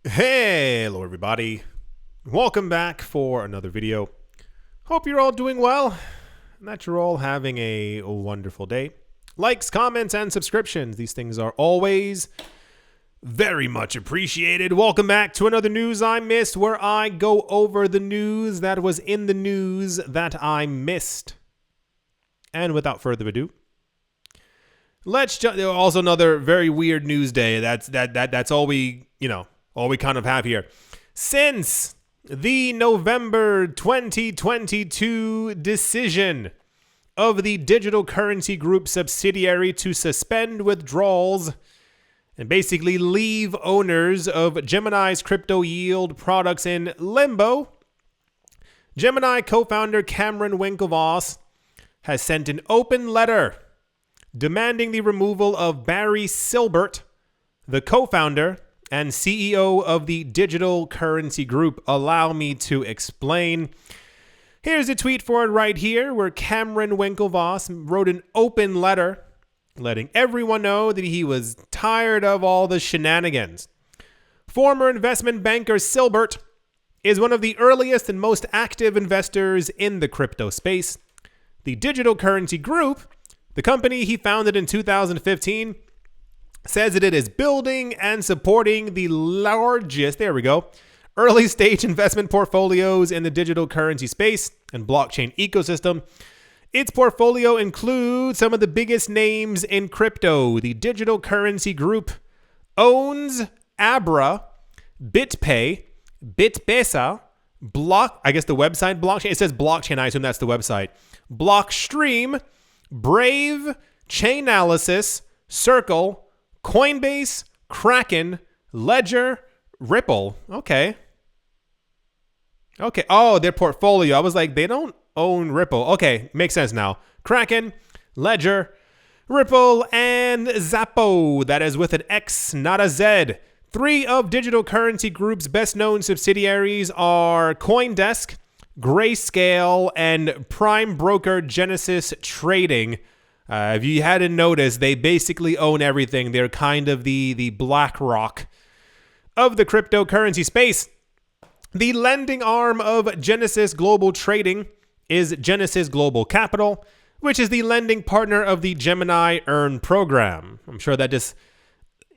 Hello everybody, welcome back for another video. Hope you're all doing well and that you're all having a wonderful day. Likes, comments, and subscriptions, these things are always very much appreciated. Welcome back to another News I Missed, where I go over the news that was in the news that I missed. And without further ado, also another very weird news day. That's all we kind of have here. Since the November 2022 decision of the Digital Currency Group subsidiary to suspend withdrawals and basically leave owners of Gemini's crypto yield products in limbo, Gemini co-founder Cameron Winklevoss has sent an open letter demanding the removal of Barry Silbert, the co-founder and CEO of the Digital Currency Group. Allow me to explain. Here's a tweet for it right here, where Cameron Winklevoss wrote an open letter letting everyone know that he was tired of all the shenanigans. Former investment banker Silbert is one of the earliest and most active investors in the crypto space. The Digital Currency Group, the company he founded in 2015, says that it is building and supporting the largest, early stage investment portfolios in the digital currency space and blockchain ecosystem. Its portfolio includes some of the biggest names in crypto. The Digital Currency Group owns Abra, BitPay, BitPesa, the website Blockchain. It says Blockchain, I assume that's the website. Blockstream, Brave, Chainalysis, Circle, Coinbase, Kraken, Ledger, Ripple. Okay. Oh, their portfolio. I was like, they don't own Ripple. Okay, makes sense now. Kraken, Ledger, Ripple, and Zappo. That is with an X, not a Z. Three of Digital Currency Group's best-known subsidiaries are CoinDesk, Grayscale, and prime broker Genesis Trading. If you hadn't noticed, they basically own everything. They're kind of the BlackRock of the cryptocurrency space. The lending arm of Genesis Global Trading is Genesis Global Capital, which is the lending partner of the Gemini Earn program. I'm sure that just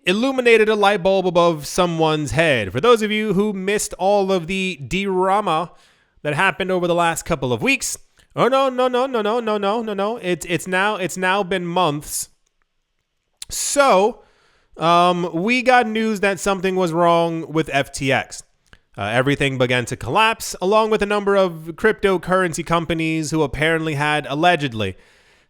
illuminated a light bulb above someone's head. For those of you who missed all of the drama that happened over the last couple of weeks, oh no. It's now been months. So, we got news that something was wrong with FTX. Everything began to collapse, along with a number of cryptocurrency companies who allegedly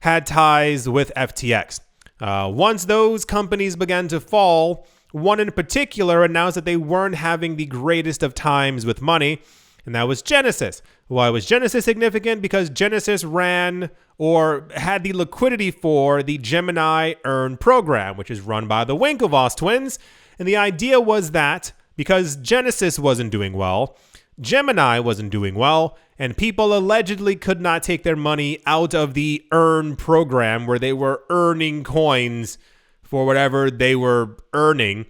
had ties with FTX. Once those companies began to fall, one in particular announced that they weren't having the greatest of times with money, and that was Genesis. Why was Genesis significant? Because Genesis ran or had the liquidity for the Gemini Earn program, which is run by the Winklevoss twins. And the idea was that because Genesis wasn't doing well, Gemini wasn't doing well, and people allegedly could not take their money out of the Earn program where they were earning coins for whatever they were earning.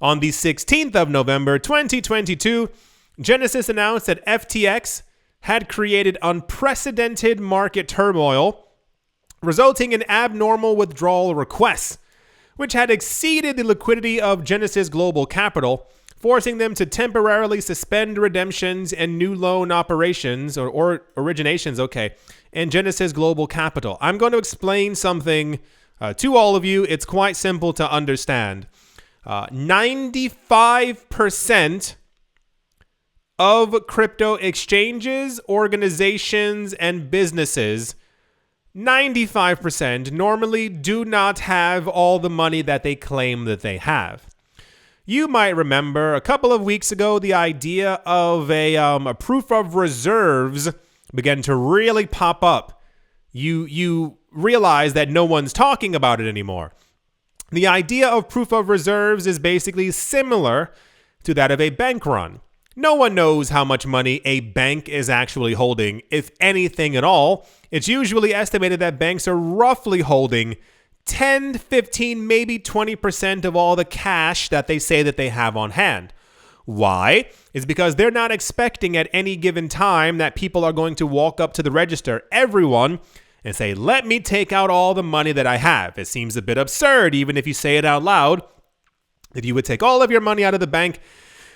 On the 16th of November, 2022, Genesis announced that FTX had created unprecedented market turmoil, resulting in abnormal withdrawal requests, which had exceeded the liquidity of Genesis Global Capital, forcing them to temporarily suspend redemptions and new loan operations or originations, in Genesis Global Capital. I'm going to explain something to all of you. It's quite simple to understand. 95% of crypto exchanges, organizations, and businesses, 95% normally do not have all the money that they claim that they have. You might remember a couple of weeks ago, the idea of a proof of reserves began to really pop up. You realize that no one's talking about it anymore. The idea of proof of reserves is basically similar to that of a bank run. No one knows how much money a bank is actually holding, if anything at all. It's usually estimated that banks are roughly holding 10, 15, maybe 20% of all the cash that they say that they have on hand. Why? It's because they're not expecting at any given time that people are going to walk up to the register, everyone, and say, let me take out all the money that I have. It seems a bit absurd, even if you say it out loud, that you would take all of your money out of the bank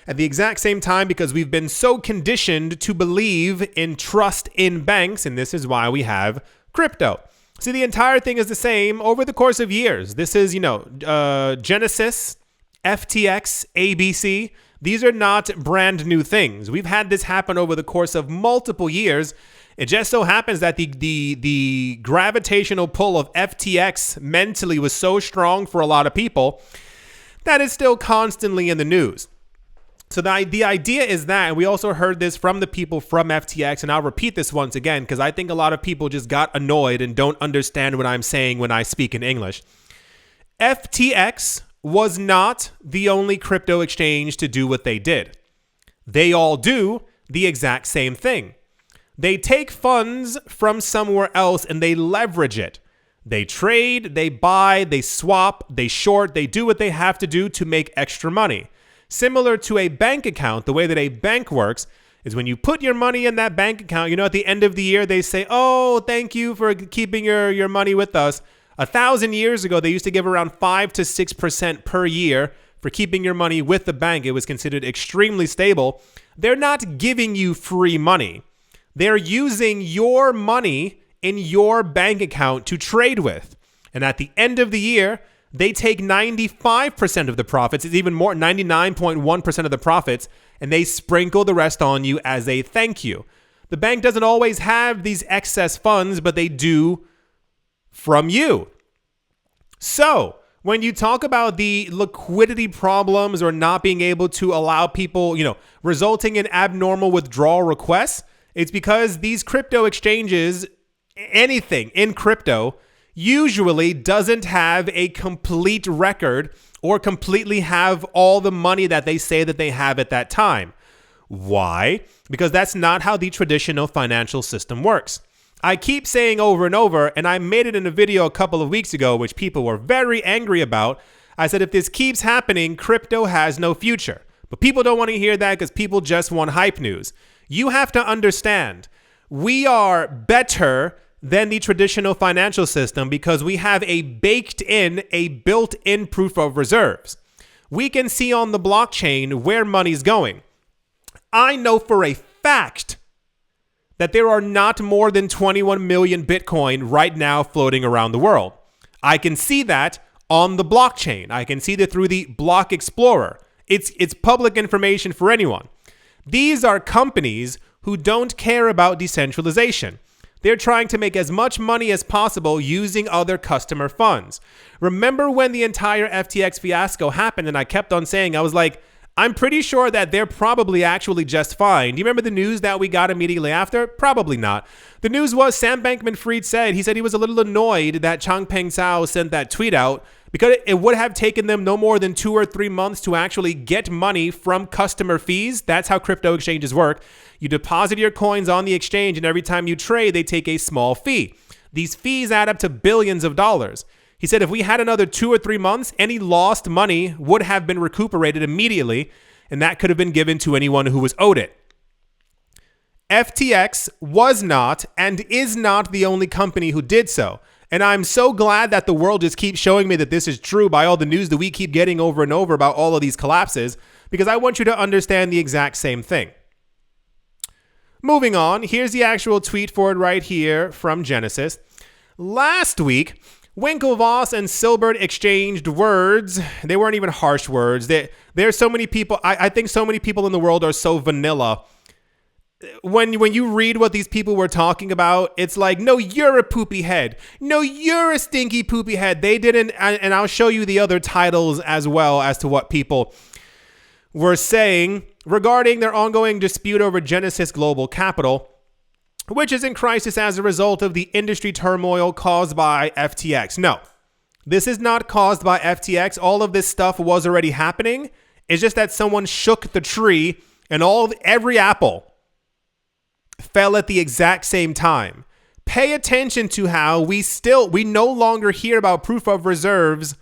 at the exact same time, because we've been so conditioned to believe in trust in banks, and this is why we have crypto. See, the entire thing is the same over the course of years. This is, Genesis, FTX, ABC. These are not brand new things. We've had this happen over the course of multiple years. It just so happens that the gravitational pull of FTX mentally was so strong for a lot of people that it's still constantly in the news. So the idea is that, and we also heard this from the people from FTX, and I'll repeat this once again because I think a lot of people just got annoyed and don't understand what I'm saying when I speak in English. FTX was not the only crypto exchange to do what they did. They all do the exact same thing. They take funds from somewhere else and they leverage it. They trade, they buy, they swap, they short, they do what they have to do to make extra money. Similar to a bank account, the way that a bank works is when you put your money in that bank account, at the end of the year, they say, oh, thank you for keeping your money with us. 1,000 years ago, they used to give around 5 to 6% per year for keeping your money with the bank. It was considered extremely stable. They're not giving you free money. They're using your money in your bank account to trade with. And at the end of the year, they take 95% of the profits, it's even more, 99.1% of the profits, and they sprinkle the rest on you as a thank you. The bank doesn't always have these excess funds, but they do from you. So when you talk about the liquidity problems or not being able to allow people, resulting in abnormal withdrawal requests, it's because these crypto exchanges, anything in crypto, usually doesn't have a complete record or completely have all the money that they say that they have at that time. Why? Because that's not how the traditional financial system works. I keep saying over and over, and I made it in a video a couple of weeks ago, which people were very angry about. I said, if this keeps happening, crypto has no future. But people don't want to hear that because people just want hype news. You have to understand, we are better than the traditional financial system because we have a built-in proof of reserves. We can see on the blockchain where money's going. I know for a fact that there are not more than 21 million Bitcoin right now floating around the world. I can see that on the blockchain. I can see that through the Block Explorer. It's public information for anyone. These are companies who don't care about decentralization. They're trying to make as much money as possible using other customer funds. Remember when the entire FTX fiasco happened and I kept on saying, I was like, I'm pretty sure that they're probably actually just fine. Do you remember the news that we got immediately after? Probably not. The news was Sam Bankman-Fried said he was a little annoyed that Changpeng Zhao sent that tweet out because it would have taken them no more than 2 or 3 months to actually get money from customer fees. That's how crypto exchanges work. You deposit your coins on the exchange, and every time you trade, they take a small fee. These fees add up to billions of dollars. He said if we had another 2 or 3 months, any lost money would have been recuperated immediately, and that could have been given to anyone who was owed it. FTX was not and is not the only company who did so. And I'm so glad that the world just keeps showing me that this is true by all the news that we keep getting over and over about all of these collapses, because I want you to understand the exact same thing. Moving on, here's the actual tweet for it right here from Genesis. Last week, Winklevoss and Silbert exchanged words. They weren't even harsh words. There's so many people. I think so many people in the world are so vanilla. When you read what these people were talking about, it's like, no, you're a poopy head. No, you're a stinky poopy head. They didn't, and I'll show you the other titles as well as to what people were saying regarding their ongoing dispute over Genesis Global Capital, which is in crisis as a result of the industry turmoil caused by FTX. No, this is not caused by FTX. All of this stuff was already happening. It's just that someone shook the tree and every apple fell at the exact same time. Pay attention to how we no longer hear about proof of reserves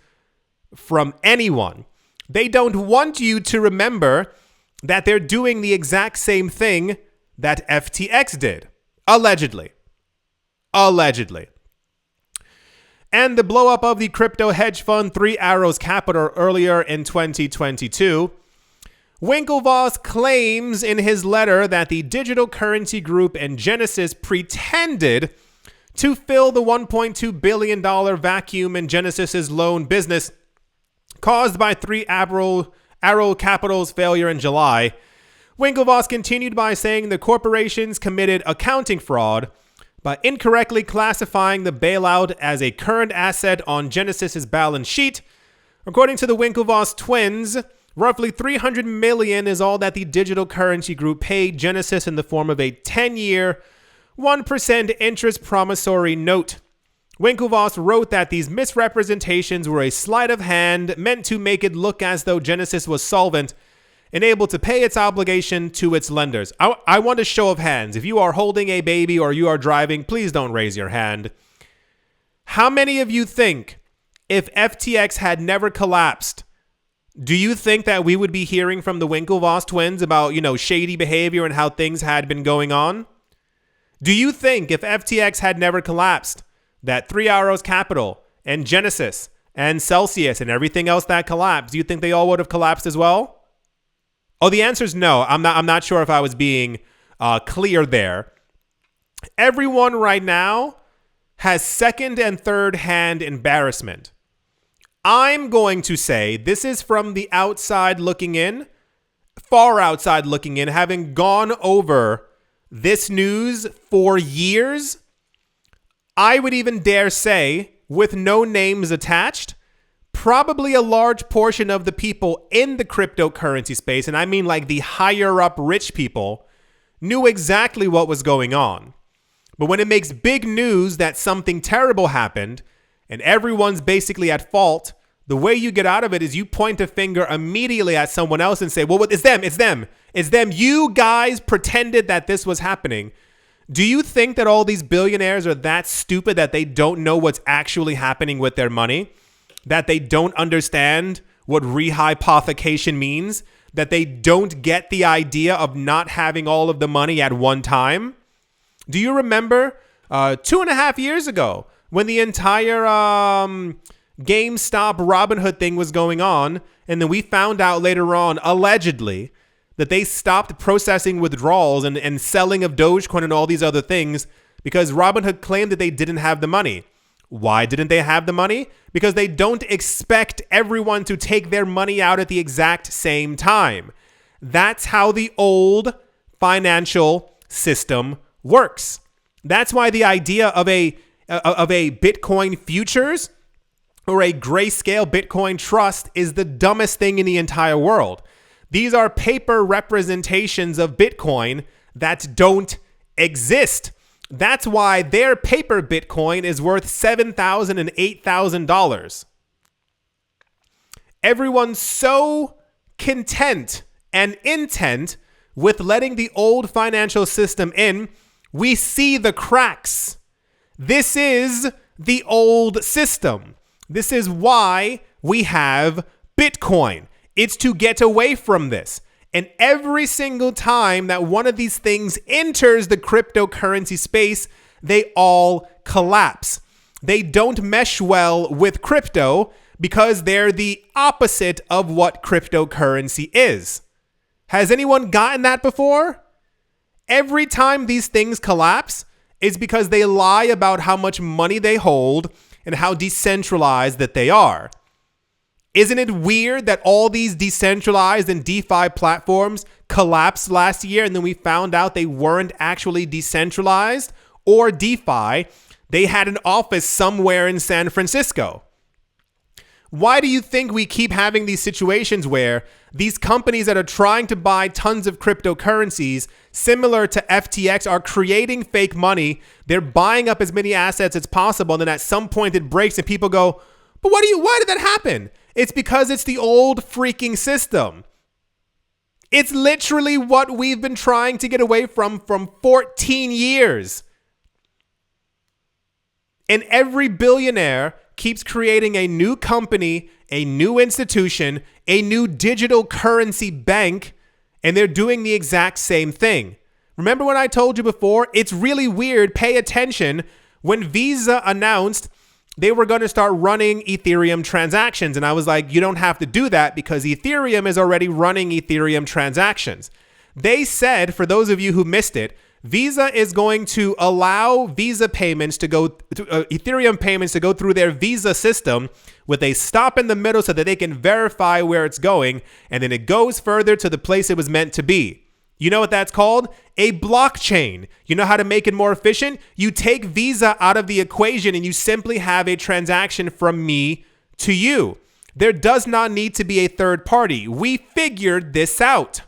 from anyone. They don't want you to remember that they're doing the exact same thing that FTX did. Allegedly. Allegedly. And the blow up of the crypto hedge fund 3 Arrows Capital earlier in 2022. Winklevoss claims in his letter that the digital currency group and Genesis pretended to fill the $1.2 billion vacuum in Genesis's loan business caused by 3 Arrow Capital's failure in July. Winklevoss continued by saying the corporations committed accounting fraud by incorrectly classifying the bailout as a current asset on Genesis's balance sheet. According to the Winklevoss twins, roughly $300 million is all that the digital currency group paid Genesis in the form of a 10-year, 1% interest promissory note. Winklevoss wrote that these misrepresentations were a sleight of hand meant to make it look as though Genesis was solvent and able to pay its obligation to its lenders. I want a show of hands. If you are holding a baby or you are driving, please don't raise your hand. How many of you think if FTX had never collapsed, do you think that we would be hearing from the Winklevoss twins about, shady behavior and how things had been going on? Do you think if FTX had never collapsed, that 3 Arrows Capital and Genesis and Celsius and everything else that collapsed, do you think they all would have collapsed as well? Oh, the answer is no. I'm not sure if I was being clear there. Everyone right now has second and third hand embarrassment. I'm going to say this is from the outside looking in, far outside looking in, having gone over this news for years. I would even dare say, with no names attached, probably a large portion of the people in the cryptocurrency space, and I mean like the higher up rich people, knew exactly what was going on. But when it makes big news that something terrible happened and everyone's basically at fault, the way you get out of it is you point a finger immediately at someone else and say, well, it's them. You guys pretended that this was happening. Do you think that all these billionaires are that stupid that they don't know what's actually happening with their money? That they don't understand what rehypothecation means? That they don't get the idea of not having all of the money at one time? Do you remember 2.5 years ago when the entire GameStop Robinhood thing was going on, and then we found out later on, allegedly, that they stopped processing withdrawals and selling of Dogecoin and all these other things because Robinhood claimed that they didn't have the money. Why didn't they have the money? Because they don't expect everyone to take their money out at the exact same time. That's how the old financial system works. That's why the idea of a Bitcoin futures or a grayscale Bitcoin trust is the dumbest thing in the entire world. These are paper representations of Bitcoin that don't exist. That's why their paper Bitcoin is worth $7,000 and $8,000. Everyone's so content and intent with letting the old financial system in, we see the cracks. This is the old system. This is why we have Bitcoin. It's to get away from this. And every single time that one of these things enters the cryptocurrency space, they all collapse. They don't mesh well with crypto because they're the opposite of what cryptocurrency is. Has anyone gotten that before? Every time these things collapse, it's because they lie about how much money they hold and how decentralized that they are. Isn't it weird that all these decentralized and DeFi platforms collapsed last year and then we found out they weren't actually decentralized or DeFi? They had an office somewhere in San Francisco. Why do you think we keep having these situations where these companies that are trying to buy tons of cryptocurrencies similar to FTX are creating fake money? They're buying up as many assets as possible, and then at some point it breaks and people go, but why did that happen? It's because it's the old freaking system. It's literally what we've been trying to get away from 14 years. And every billionaire keeps creating a new company, a new institution, a new digital currency bank, And they're doing the exact same thing. Remember when I told you before? It's really weird. Pay attention. When Visa announced they were going to start running Ethereum transactions, and I was like, you don't have to do that because Ethereum is already running Ethereum transactions. They said, for those of you who missed it, Visa is going to allow Visa payments to go, Ethereum payments to go through their Visa system with a stop in the middle so that they can verify where it's going, and then it goes further to the place it was meant to be. You know what that's called? A blockchain. You know how to make it more efficient? You take Visa out of the equation and you simply have a transaction from me to you. There does not need to be a third party. We figured this out.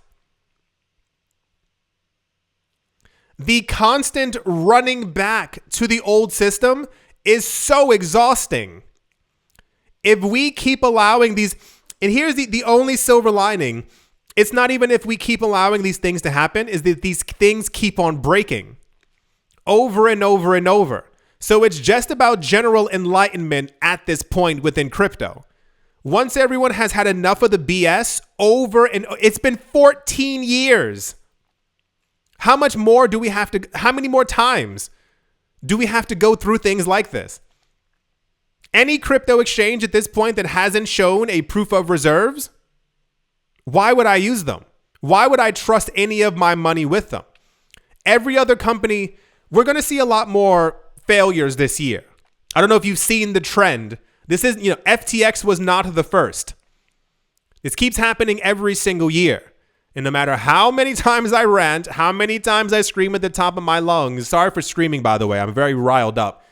The constant running back to the old system is so exhausting. If we keep allowing these, and here's the only silver lining, it's not even if we keep allowing these things to happen, is that these things keep on breaking over and over and over. So it's just about general enlightenment at this point within crypto. Once everyone has had enough of the BS over and it's been 14 years. How much more do we have to, how many more times do we have to go through things like this? Any crypto exchange at this point that hasn't shown a proof of reserves, why would I use them? Why would I trust any of my money with them? Every other company, we're going to see a lot more failures this year. I don't know if you've seen the trend. This is, FTX was not the first. This keeps happening every single year. And no matter how many times I rant, how many times I scream at the top of my lungs, sorry for screaming, by the way, I'm very riled up,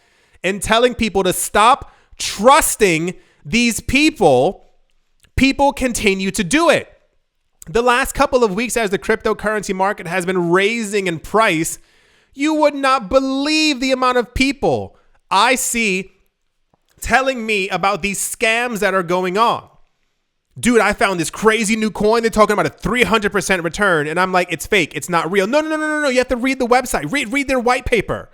and telling people to stop trusting these people, people continue to do it. The last couple of weeks as the cryptocurrency market has been raising in price, you would not believe the amount of people I see telling me about these scams that are going on. Dude, I found this crazy new coin. They're talking about a 300% return. And I'm like, it's fake. It's not real. No. You have to read the website. Read their white paper.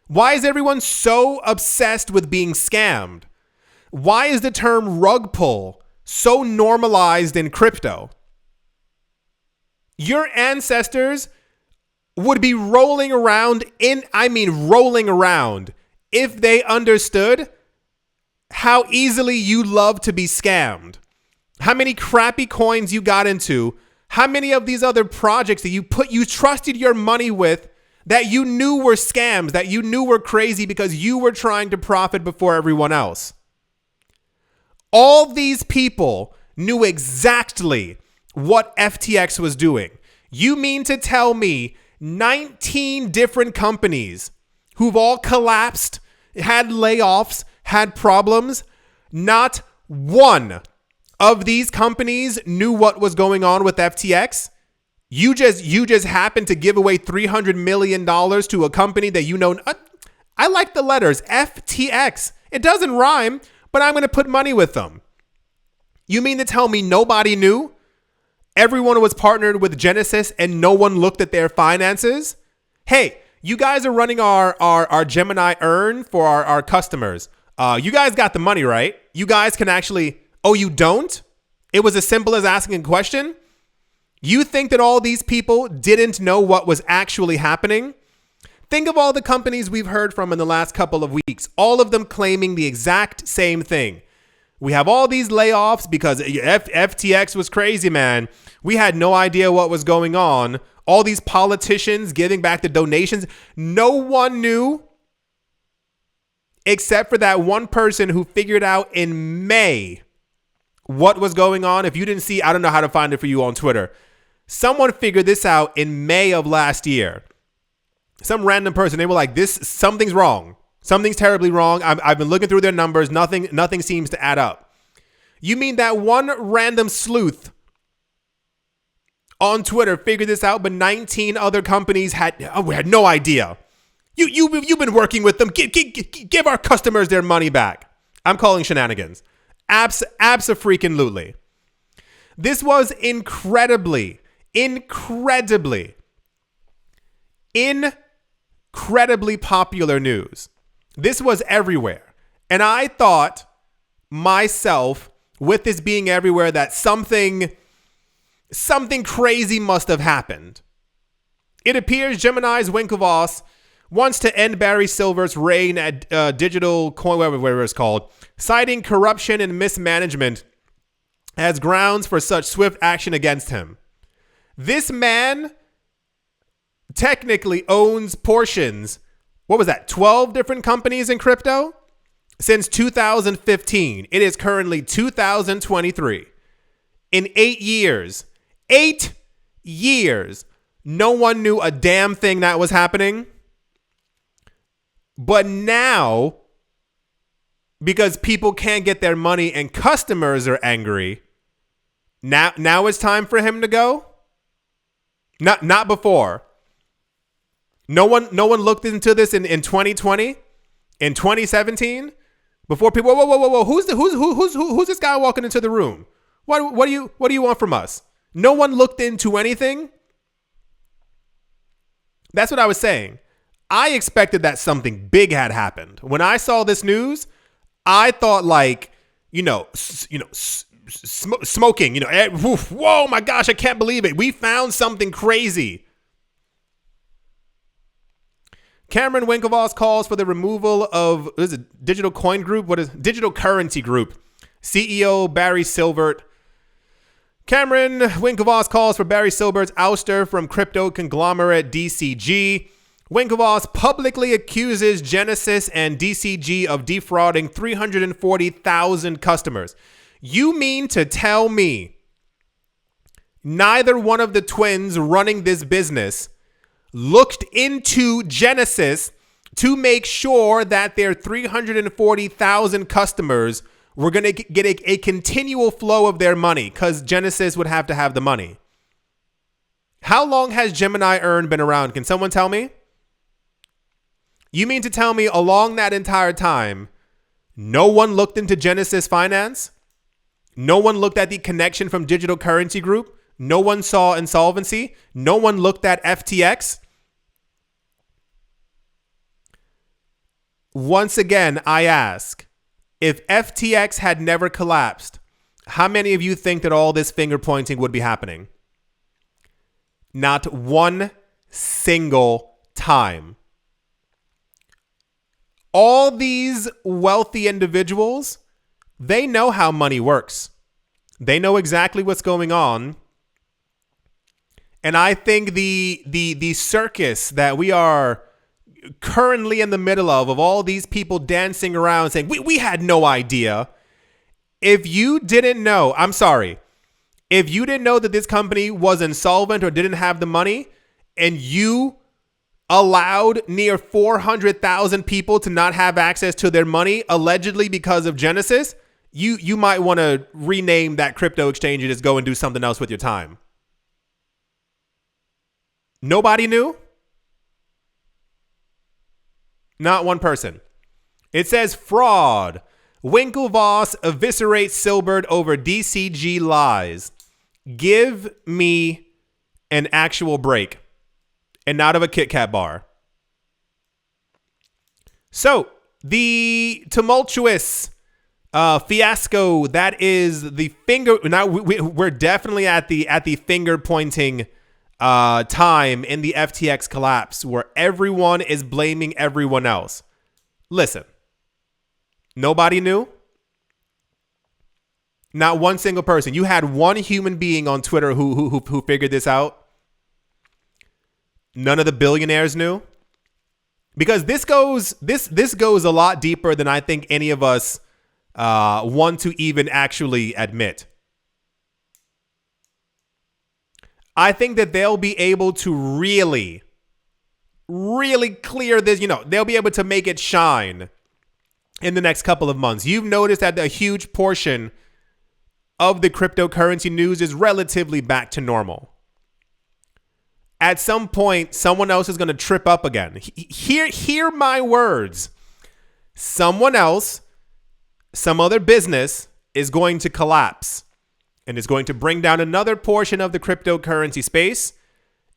Why is everyone so obsessed with being scammed? Why is the term rug pull so normalized in crypto? Your ancestors would be rolling around if they understood how easily you love to be scammed, how many crappy coins you got into, how many of these other projects that you trusted your money with that you knew were scams, that you knew were crazy because you were trying to profit before everyone else. All these people knew exactly what FTX was doing. You mean to tell me 19 different companies who've all collapsed, had layoffs, had problems, not one of these companies knew what was going on with FTX? You just happened to give away $300 million to a company that you know. I like the letters FTX. It doesn't rhyme, but I'm going to put money with them. You mean to tell me nobody knew? Everyone was partnered with Genesis and no one looked at their finances? Hey, you guys are running our Gemini Earn for our customers. You guys got the money, right? You guys can actually, oh, you don't? It was as simple as asking a question? You think that all these people didn't know what was actually happening? Think of all the companies we've heard from in the last couple of weeks, all of them claiming the exact same thing. We have all these layoffs because FTX was crazy, man. We had no idea what was going on. All these politicians giving back the donations. No one knew except for that one person who figured out in May what was going on. If you didn't see, I don't know how to find it for you on Twitter. Someone figured this out in May of last year. Some random person, they were like, something's wrong. Something's terribly wrong. I've been looking through their numbers. Nothing seems to add up. You mean that one random sleuth on Twitter figured this out, but 19 other companies we had no idea. You've been working with them. Give our customers their money back. I'm calling shenanigans. Abso-freaking-lutely. This was incredibly popular news. This was everywhere. And I thought myself, with this being everywhere, that something something crazy must have happened. It appears Gemini's Winklevoss wants to end Barry Silver's reign at digital coin, whatever it's called, citing corruption and mismanagement as grounds for such swift action against him. This man technically owns portions, 12 different companies in crypto since 2015. It is currently 2023. In 8 years, no one knew a damn thing that was happening. But now, because people can't get their money and customers are angry, now it's time for him to go? Not before. No one looked into this in 2020, in 2017, before people. Whoa! Who's this guy walking into the room? What do you want from us? No one looked into anything. That's what I was saying. I expected that something big had happened. When I saw this news, I thought smoking. Whoa, my gosh, I can't believe it. We found something crazy. Cameron Winklevoss calls for the removal of Digital Coin Group. What is Digital Currency Group? CEO Barry Silbert. Cameron Winklevoss calls for Barry Silbert's ouster from crypto conglomerate DCG. Winklevoss publicly accuses Genesis and DCG of defrauding 340,000 customers. You mean to tell me neither one of the twins running this business looked into Genesis to make sure that their 340,000 customers were going to get a continual flow of their money, because Genesis would have to have the money? How long has Gemini Earn been around? Can someone tell me? You mean to tell me along that entire time, no one looked into Genesis Finance? No one looked at the connection from Digital Currency Group? No one saw insolvency? No one looked at FTX? Once again, I ask, if FTX had never collapsed, how many of you think that all this finger pointing would be happening? Not one single time. All these wealthy individuals, they know how money works. They know exactly what's going on. And I think the circus that we are currently in the middle of all these people dancing around saying, we had no idea. If you didn't know, I'm sorry. If you didn't know that this company was insolvent or didn't have the money, and you allowed near 400,000 people to not have access to their money, allegedly because of Genesis, you might want to rename that crypto exchange and just go and do something else with your time. Nobody knew? Not one person. It says fraud. Winklevoss eviscerates Silbert over DCG lies. Give me an actual break and not of a Kit Kat bar. So the tumultuous fiasco that is the finger. Now we're definitely at the finger pointing time in the FTX collapse where everyone is blaming everyone else. Listen, nobody knew. Not one single person. You had one human being on Twitter who figured this out. None of the billionaires knew. Because this goes a lot deeper than I think any of us want to even actually admit. I think that they'll be able to really clear this, they'll be able to make it shine in the next couple of months. You've noticed that a huge portion of the cryptocurrency news is relatively back to normal. At some point, someone else is going to trip up again. Hear my words. Someone else, some other business is going to collapse. And it's going to bring down another portion of the cryptocurrency space.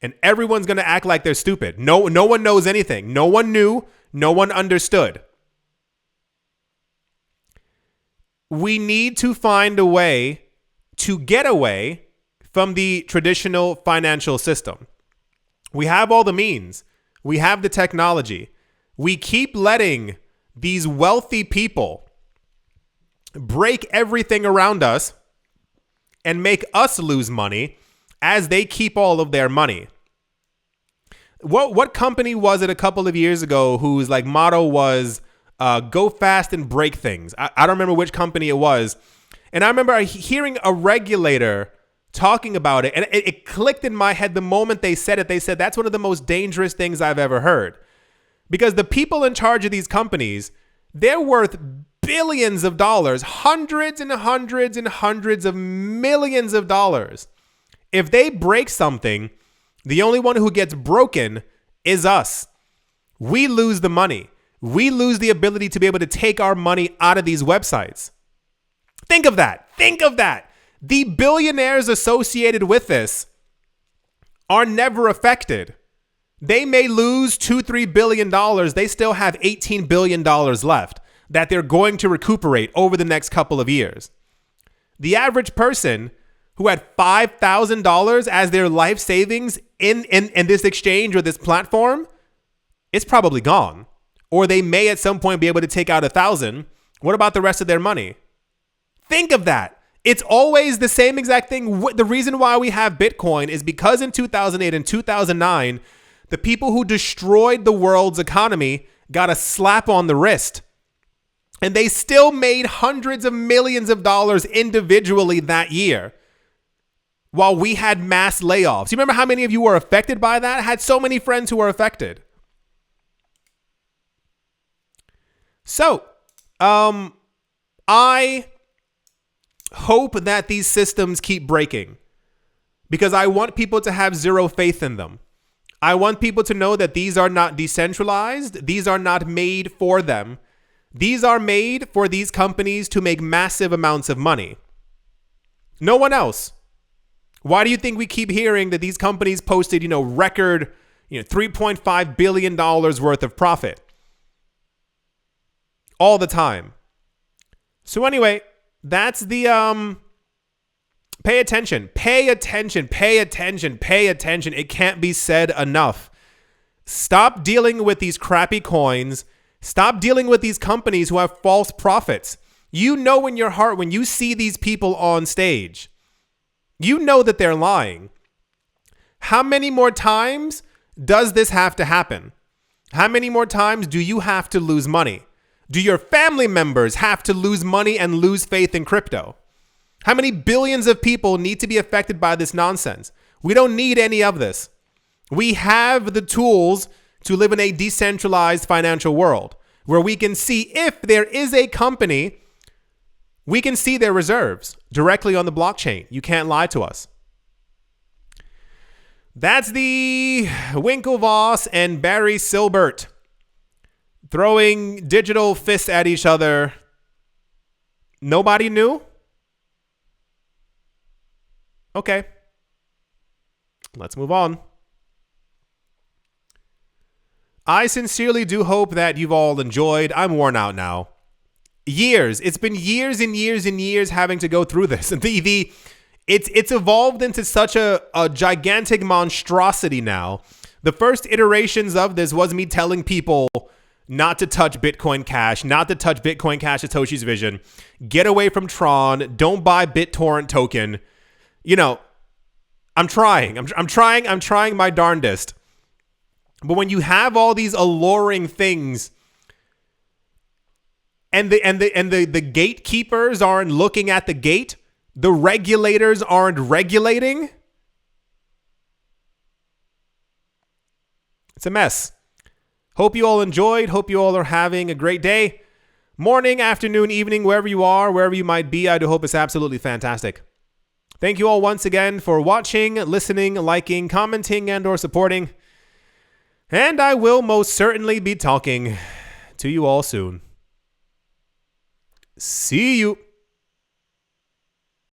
And everyone's going to act like they're stupid. No one knows anything. No one knew. No one understood. We need to find a way to get away from the traditional financial system. We have all the means. We have the technology. We keep letting these wealthy people break everything around us and make us lose money as they keep all of their money. What company was it a couple of years ago whose like motto was go fast and break things? I don't remember which company it was. And I remember hearing a regulator talking about it, and it clicked in my head the moment they said it. They said that's one of the most dangerous things I've ever heard. Because the people in charge of these companies, they're worth billions of dollars, hundreds and hundreds and hundreds of millions of dollars. If they break something, the only one who gets broken is us. We lose the money. We lose the ability to be able to take our money out of these websites. Think of that. Think of that. The billionaires associated with this are never affected. They may lose $2-3 billion. They still have $18 billion left that they're going to recuperate over the next couple of years. The average person who had $5,000 as their life savings in this exchange or this platform, it's probably gone. Or they may at some point be able to take out $1,000. What about the rest of their money? Think of that. It's always the same exact thing. The reason why we have Bitcoin is because in 2008 and 2009, the people who destroyed the world's economy got a slap on the wrist. And they still made hundreds of millions of dollars individually that year while we had mass layoffs. You remember how many of you were affected by that? I had so many friends who were affected. So, I hope that these systems keep breaking because I want people to have zero faith in them. I want people to know that these are not decentralized. These are not made for them. These are made for these companies to make massive amounts of money. No one else. Why do you think we keep hearing that these companies posted, record, $3.5 billion worth of profit all the time? So anyway, that's the, pay attention. It can't be said enough. Stop dealing with these crappy coins. Stop dealing with these companies who have false profits. You know in your heart when you see these people on stage, you know that they're lying. How many more times does this have to happen? How many more times do you have to lose money? Do your family members have to lose money and lose faith in crypto? How many billions of people need to be affected by this nonsense? We don't need any of this. We have the tools to live in a decentralized financial world where we can see if there is a company, we can see their reserves directly on the blockchain. You can't lie to us. That's the Winklevoss and Barry Silbert throwing digital fists at each other. Nobody knew? Okay. Let's move on. I sincerely do hope that you've all enjoyed. I'm worn out now. Years. It's been years and years and years having to go through this. It's evolved into such a gigantic monstrosity now. The first iterations of this was me telling people not to touch Bitcoin Cash, not to touch Bitcoin Cash Satoshi's vision. Get away from Tron. Don't buy BitTorrent token. I'm trying. I'm trying my darndest. But when you have all these alluring things and the gatekeepers aren't looking at the gate, the regulators aren't regulating, it's a mess. Hope you all enjoyed. Hope you all are having a great day. Morning, afternoon, evening, wherever you are, wherever you might be, I do hope it's absolutely fantastic. Thank you all once again for watching, listening, liking, commenting, and or supporting. And I will most certainly be talking to you all soon. See you.